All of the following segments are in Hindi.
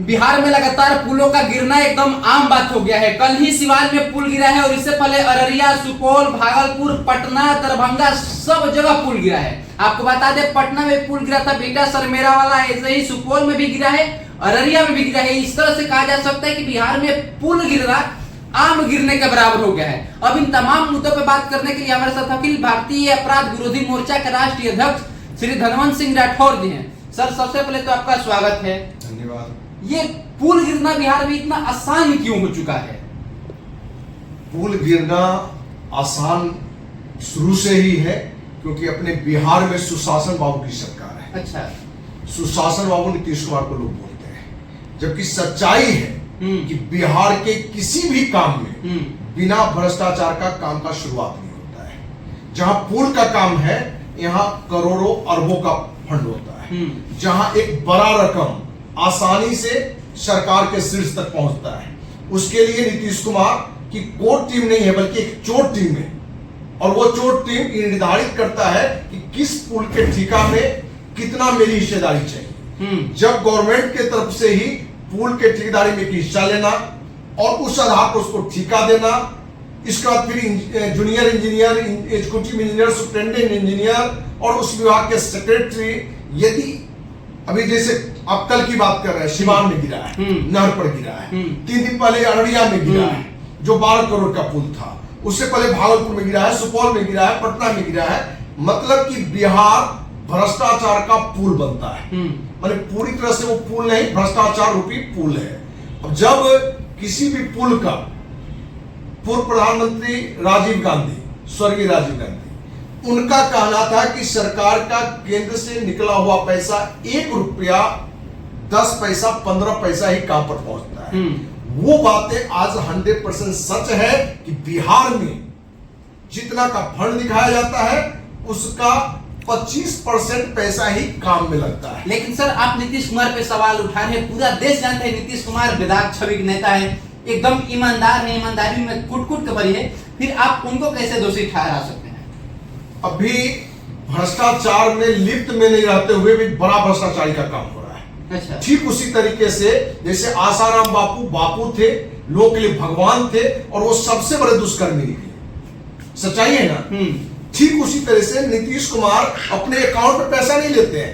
बिहार में लगातार पुलों का गिरना एकदम आम बात हो गया है। कल ही सिवान में पुल गिरा है और इससे पहले अररिया, सुपौल, भागलपुर, पटना, दरभंगा सब जगह पुल गिरा है। आपको बता दें, पटना में पुल गिरा था बेटा सरमेरा वाला, ऐसे ही सुपौल में भी गिरा है, अररिया में भी गिरा है। इस तरह से कहा जा सकता है कि बिहार में पुल गिरना आम गिरने के बराबर हो गया है। अब इन तमाम मुद्दों पर बात करने के लिए हमारे साथ अखिल भारतीय अपराध विरोधी मोर्चा के राष्ट्रीय अध्यक्ष श्री धनवंत सिंह राठौर जी हैं। सर, सबसे पहले तो आपका स्वागत है। धन्यवाद। ये पुल गिरना बिहार में इतना आसान क्यों हो चुका है? पुल गिरना आसान शुरू से ही है, क्योंकि अपने बिहार में सुशासन बाबू की सरकार है। अच्छा, सुशासन बाबू नीतीश कुमार को लोग बोलते हैं, जबकि सच्चाई है कि बिहार के किसी भी काम में बिना भ्रष्टाचार का काम का शुरुआत नहीं होता है। जहां पुल का काम है, यहाँ करोड़ों अरबों का फंड होता है। जहां एक बड़ा रकम आसानी से सरकार के शीर्ष तक पहुंचता है, उसके लिए नीतीश कुमार की कोर टीम नहीं है, बल्कि एक चोर टीम है। और वो चोर टीम ये निर्धारित करता है कि किस पुल के ठेका में कितना मेरी हिस्सेदारी चाहिए। जब गवर्नमेंट के तरफ से ही पुल के ठेकेदारी में हिस्सा लेना और उस आधार पर उसको ठेका देना, इसके बाद फिर junior engineer, executive engineer, superintendent engineer और उस विभाग के सेक्रेटरी, यदि अभी जैसे आप कल की बात कर रहे हैं, सिवान में गिरा है, नहर पर गिरा है, 3 दिन पहले अररिया में गिरा है जो 12 करोड़ का पुल था, उससे पहले भागलपुर में गिरा है, सुपौल में गिरा है, पटना में गिरा है। मतलब कि बिहार भ्रष्टाचार का पुल बनता है। माने पूरी तरह से वो पुल नहीं, भ्रष्टाचार रूपी पुल है। अब जब किसी भी पुल का पूर्व प्रधानमंत्री राजीव गांधी, स्वर्गीय राजीव गांधी, उनका कहना था कि सरकार का केंद्र से निकला हुआ पैसा 1 रुपया 10 पैसा 15 पैसा ही काम पर पहुंचता है। वो बातें आज 100% सच है कि बिहार में जितना का फंड दिखाया जाता है, उसका 25% पैसा ही काम में लगता है। लेकिन सर, आप नीतीश कुमार पे सवाल उठा रहे हैं। पूरा देश जानता है नीतीश कुमार बेदाग छवि के नेता है, एकदम ईमानदार है, ईमानदारी में कुट-कुट के भरी है, फिर आप उनको कैसे दोषी ठहरा सकते हैं? अभी भ्रष्टाचार में लिप्त में नहीं रहते हुए भी बड़ा भ्रष्टाचारी का काम हो रहा है। अच्छा। ठीक उसी तरीके से जैसे आसाराम बापू थे, लोग के लिए भगवान थे और वो सबसे बड़े दुष्कर्मी निकले। सच्चाई है ना? ठीक उसी तरह से नीतीश कुमार अपने अकाउंट में पैसा नहीं लेते हैं,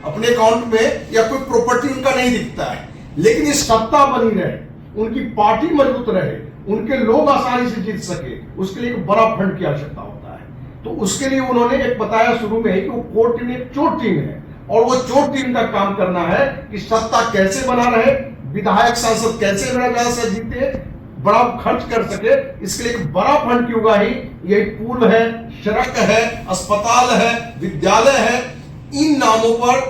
अपने अकाउंट में या कोई प्रॉपर्टी उनका नहीं दिखता है, लेकिन ये सत्ता बनी रहे, उनकी पार्टी मजबूत रहे, उनके लोग आसानी से जीत सके, उसके लिए एक बड़ा फंड की आवश्यकता होता है। तो उसके लिए उन्होंने एक बताया शुरू में कि वो कोर टीम एक चोर टीम है और वो चोर टीम का काम करना है कि सत्ता कैसे बना रहे, विधायक सांसद कैसे ज्यादा से जीते, बड़ा खर्च कर सके। इसके लिए एक बड़ा फंड की उगाही ये पुल है, सड़क है, अस्पताल है, विद्यालय है, इन नामों पर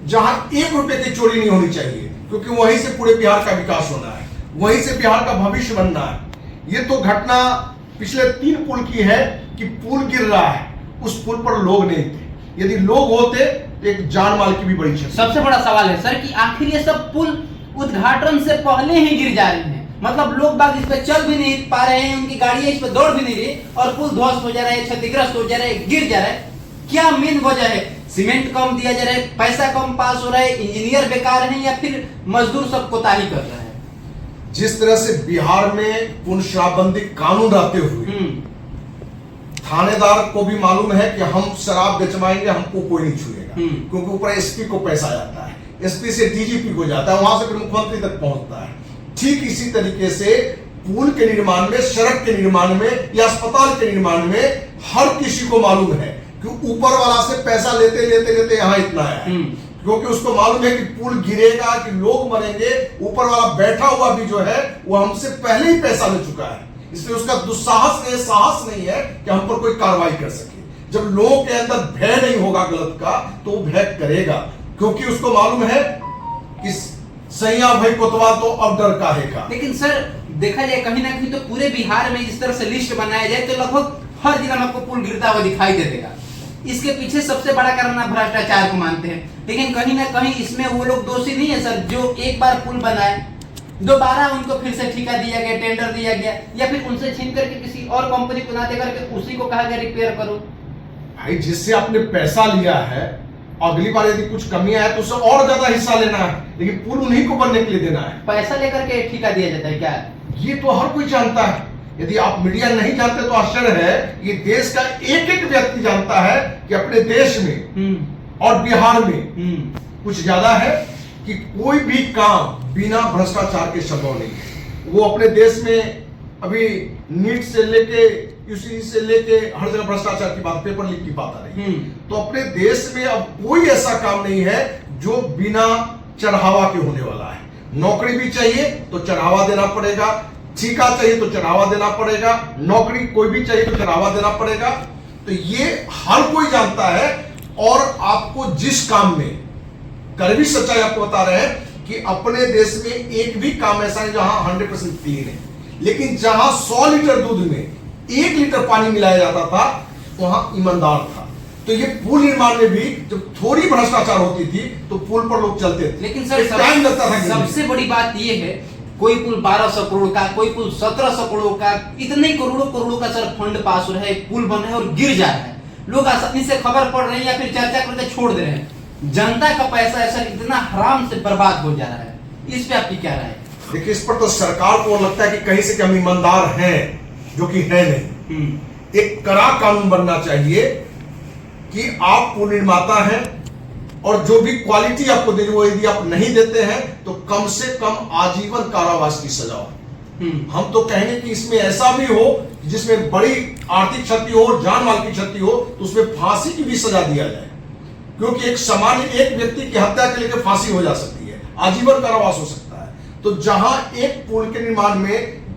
जहां 1 रुपए की चोरी नहीं होनी चाहिए, क्योंकि वहीं से पूरे बिहार का विकास होना है, वहीं से बिहार का भविष्य बनना है। ये तो घटना पिछले 3 पुल की है कि पुल गिर रहा है, उस पुल पर लोग नहीं थे। यदि लोग होते तो एक जान माल की भी बड़ी क्षति। सबसे बड़ा सवाल है सर कि आखिर ये सब पुल उद्घाटन से पहले ही गिर जा रही हैं। मतलब लोग बाग इस पे चल भी नहीं पा रहे हैं, उनकी गाड़ियां इस पे दौड़ भी नहीं रही और पुल ध्वस्त हो जा रहा है, क्षतिग्रस्त हो जा रहा है, गिर जा रहा है। क्या मेन वजह है? सीमेंट कम दिया जा रहा है, पैसा कम पास हो रहा है, इंजीनियर बेकार है, या फिर मजदूर सब कोताही कर रहा है? जिस तरह से बिहार में पूर्ण शराबबंदी कानून रहते हुए थानेदार को भी मालूम है कि हम शराब बेचवाएंगे, हमको कोई नहीं छुएगा, क्योंकि ऊपर एसपी को पैसा जाता है, एसपी से डीजीपी को जाता है, वहां से फिर मुख्यमंत्री तक पहुंचता है। ठीक इसी तरीके से पुल के निर्माण में, सड़क के निर्माण में या अस्पताल के निर्माण में हर किसी को मालूम है कि ऊपर वाला से पैसा लेते लेते लेते यहां इतना है, क्योंकि उसको मालूम है कि पुल गिरेगा, कि लोग मरेंगे, ऊपर वाला बैठा हुआ भी जो है वो हमसे पहले ही पैसा ले चुका है, इसलिए उसका दुस्साहस नहीं, साहस नहीं है कि हम पर कोई कार्रवाई कर सके। जब लोगों के अंदर भय नहीं होगा गलत का, तो वो भय करेगा, क्योंकि उसको मालूम है कि सैया भाई कोतवाल तो अब डर काहे का। लेकिन सर, देखा जाए कहीं ना कहीं तो पूरे बिहार में जिस तरह से लिस्ट बनाया जाए तो लगभग हर जिला में आपको पुल गिरता हुआ दिखाई दे देगा। इसके पीछे सबसे बड़ा कारण आप भ्रष्टाचार को मानते हैं, लेकिन कहीं ना कहीं इसमें वो लोग दोषी नहीं है सर जो एक बार पुल बनाए, दोबारा उनको फिर से ठेका दिया गया, टेंडर दिया गया, या फिर उनसे छीन करके किसी और कंपनी को ना दे करके उसी को कहा गया रिपेयर करो। भाई, जिससे आपने पैसा लिया है अगली बार यदि कुछ कमियां है तो उससे और ज्यादा हिस्सा लेना है, लेकिन पुल उन्हीं को बनने के लिए देना है। पैसा लेकर के ठेका दिया जाता है क्या? ये तो हर कोई जानता है। यदि आप मीडिया नहीं जानते तो आश्चर्य है, ये देश का एक एक व्यक्ति जानता है कि अपने देश में और बिहार में कुछ ज्यादा है कि कोई भी काम बिना भ्रष्टाचार के संभव नहीं है। वो अपने देश में अभी नीट से लेके यूसीसी से लेके हर जगह भ्रष्टाचार की बात, पेपर लीक की बात आ रही है। तो अपने देश में अब कोई ऐसा काम नहीं है जो बिना चढ़ावा के होने वाला है। नौकरी भी चाहिए तो चढ़ावा देना पड़ेगा, ठेका चाहिए तो चढ़ावा देना पड़ेगा, नौकरी कोई भी चाहिए तो चढ़ावा देना पड़ेगा। तो ये हर कोई जानता है। और आपको जिस काम में कड़वी सच्चाई आपको बता रहे हैं कि अपने देश में एक भी काम ऐसा है जहां 100% क्लीन है, लेकिन जहां 100 लीटर दूध में 1 लीटर पानी मिलाया जाता था वहां ईमानदार था। तो ये पुल निर्माण में भी जब थोड़ी भ्रष्टाचार होती थी तो पुल पर लोग चलते थे, लेकिन सर टाइम लगता था। सबसे बड़ी बात ये है, कोई पुल 1200 करोड़ का, कोई पुल 1700 करोड़ का, इतने करोड़ों का सर फंड पास हो रहा है, पुल बन रहा है और गिर जा रहा है। लोग आसानी से खबर पढ़ रहे हैं या फिर चर्चा करके छोड़ दे रहे हैं। जनता का पैसा ऐसा इतना हराम से बर्बाद हो जा रहा है, इस पे आपकी क्या राय है? देखिए, इस पर तो सरकार को लगता है कि कहीं से हम ईमानदार हैं, जो कि है नहीं। एक कड़ा कानून बनना चाहिए कि आप पुल निर्माता हैं और जो भी क्वालिटी आपको देनी वो यदि आप नहीं देते हैं तो कम से कम आजीवन कारावास की सजा हो। हम तो कहेंगे कि इसमें ऐसा भी हो जिसमें बड़ी आर्थिक क्षति हो, जान माल की क्षति हो, तो उसमें फांसी की भी सजा दिया जाए, क्योंकि एक सामान्य एक व्यक्ति की हत्या के लिए फांसी हो जा सकती है, आजीवन कारावास हो सकता है। तो जहां एक पुल के निर्माण में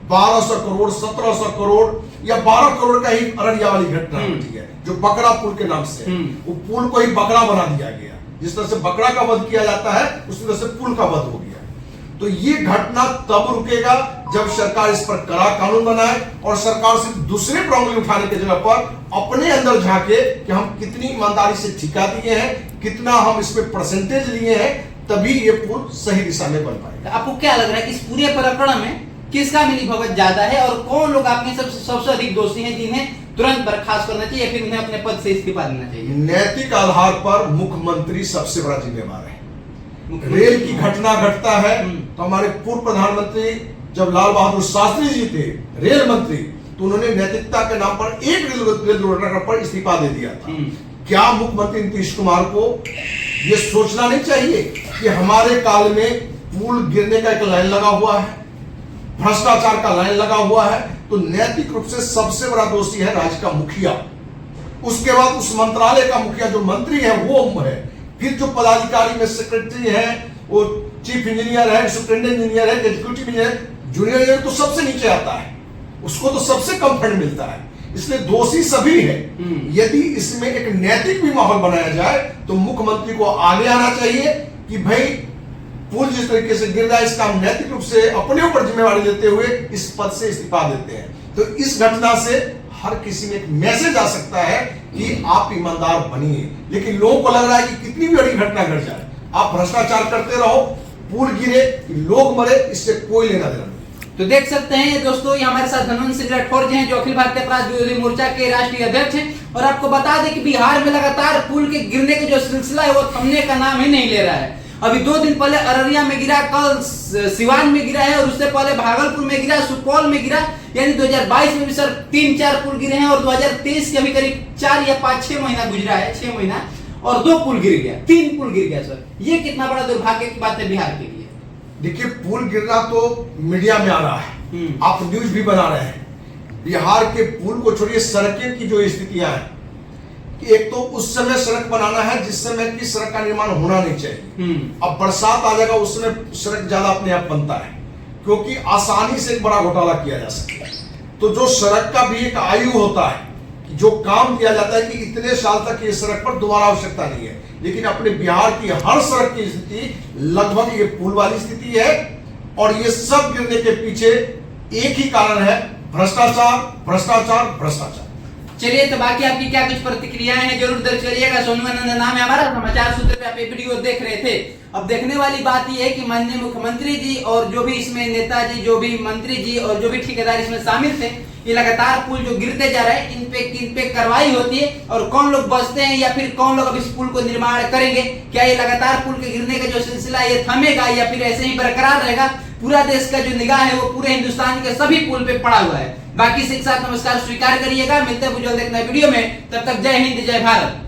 1200 करोड़ 1700 करोड़ या 12 करोड़ का ही अररिया वाली घटना होती है जो बकरा पुल के नाम से, वो पुल को ही बकरा बना दिया गया। जिस तरह से बकरा का वध किया जाता है उसी तरह से पुल का वध हो गया। तो ये घटना तब रुकेगा जब सरकार इस पर कड़ा कानून बनाए और सरकार सिर्फ दूसरे पर उंगली उठाने की जगह पर अपने अंदर झांके कि हम कितनी ईमानदारी से ठेका दिए हैं, कितना हम इसमें परसेंटेज लिए हैं, तभी ये पुल सही दिशा में बन पाएगा। आपको क्या लग रहा है कि इस पूरे प्रकरण में किसका मिलीभगत ज्यादा है और कौन लोग आपके सबसे अधिक दोषी हैं जिन्हें तुरंत बर्खास्त करना चाहिए या फिर उन्हें अपने पद से इस्तीफा देना चाहिए? नैतिक आधार पर मुख्यमंत्री सबसे बड़ा जिम्मेवार है। रेल की घटना घटता है तो हमारे पूर्व प्रधानमंत्री जब लाल बहादुर शास्त्री जी थे रेल मंत्री, तो उन्होंने नैतिकता के नाम पर एक रेल दुर्घटना पर इस्तीफा दे दिया था। क्या मुख्यमंत्री नीतीश कुमार को यह सोचना नहीं चाहिए कि हमारे काल में पुल गिरने का एक लाइन लगा हुआ है, भ्रष्टाचार का लाइन लगा हुआ है, तो नैतिक रूप से सबसे बड़ा दोषी है राज्य का मुखिया, उसके बाद उस मंत्रालय का मुखिया जो मंत्री है वो है, फिर जो पदाधिकारी में सेक्रेटरी है, वो चीफ इंजीनियर है, सुपरिटेंडेंट इंजीनियर है, एग्जीक्यूटिव इंजीनियर, जूनियर इंजीनियर तो सबसे नीचे आता है, उसको तो सबसे कम फंड मिलता है। इसलिए दोषी सभी है। यदि इसमें एक नैतिक भी माहौल बनाया जाए तो मुख्यमंत्री को आगे आना चाहिए कि भाई पुल जिस तरीके से गिर रहा है इसका हम नैतिक रूप से अपने ऊपर जिम्मेवारी लेते हुए इस पद से इस्तीफा देते हैं। तो इस घटना से हर किसी में एक मैसेज आ सकता है कि आप ईमानदार बनिए, लेकिन लोगों को लग रहा है कि कितनी भी बड़ी घटना घट जाए आप भ्रष्टाचार करते रहो, पुल गिरे, लोग मरे, इससे कोई लेना देना नहीं। तो देख सकते हैं दोस्तों, ये हमारे साथ धनवंत सिंह राठौर जी हैं जो अखिल भारतीय अपराध विरोधी मोर्चा के राष्ट्रीय अध्यक्ष हैं। और आपको बता दें कि बिहार में लगातार पुल के गिरने का जो सिलसिला है वो थमने का नाम ही नहीं ले रहा है। अभी 2 दिन पहले अररिया में गिरा, कल सिवान में गिरा है और उससे पहले भागलपुर में गिरा, सुपौल में गिरा, यानी 2022 में भी सर 3-4 पुल गिरे हैं और 2023 के अभी करीब 4 या 5-6 महीना गुजरा है, 6 महीना, और 2 पुल गिर गया, 3 पुल गिर गया। सर ये कितना बड़ा दुर्भाग्य की बात है बिहार के लिए। देखिए, पुल गिरना तो मीडिया में आ रहा है, आप न्यूज भी बना रहे हैं। बिहार के पुल को छोड़िए, सड़कें की जो स्थितियां हैं, एक तो उस समय सड़क बनाना है जिस समय की सड़क का निर्माण होना नहीं चाहिए। अब बरसात आ जाएगा उस समय सड़क ज्यादा अपने आप बनता है, क्योंकि आसानी से एक बड़ा घोटाला किया जा सकता है। तो जो सड़क का भी एक आयु होता है, जो काम किया जाता है कि इतने साल तक ये सड़क पर दोबारा आवश्यकता नहीं है, लेकिन अपने बिहार की हर सड़क की स्थिति लगभग ये पुल वाली स्थिति है। और ये सब गिरने के पीछे एक ही कारण है, भ्रष्टाचार, भ्रष्टाचार, भ्रष्टाचार। चलिए तो बाकी आपकी क्या कुछ प्रतिक्रियाएं हैं जरूर दर्ज करिएगा। सोनू आनंद नाम है हमारा, समाचार सूत्र पे आप ये वीडियो देख रहे थे। अब देखने वाली बात ये है कि माननीय मुख्यमंत्री जी और जो भी इसमें नेताजी, जो भी मंत्री जी और जो भी ठेकेदार इसमें शामिल थे, ये लगातार पुल जो गिरते जा रहे हैं इन पे कार्रवाई होती है और कौन लोग बचते हैं या फिर कौन लोग अब इस पुल को निर्माण करेंगे। क्या ये लगातार पुल के गिरने का जो सिलसिला ये थमेगा या फिर ऐसे ही बरकरार रहेगा। पूरा देश का जो निगाह है वो पूरे हिंदुस्तान के सभी पुल पे पड़ा हुआ है। बाकी इसी के साथ नमस्कार स्वीकार करिएगा। मिलते हैं जल्द एक नए वीडियो में, तब तक जय हिंद जय भारत।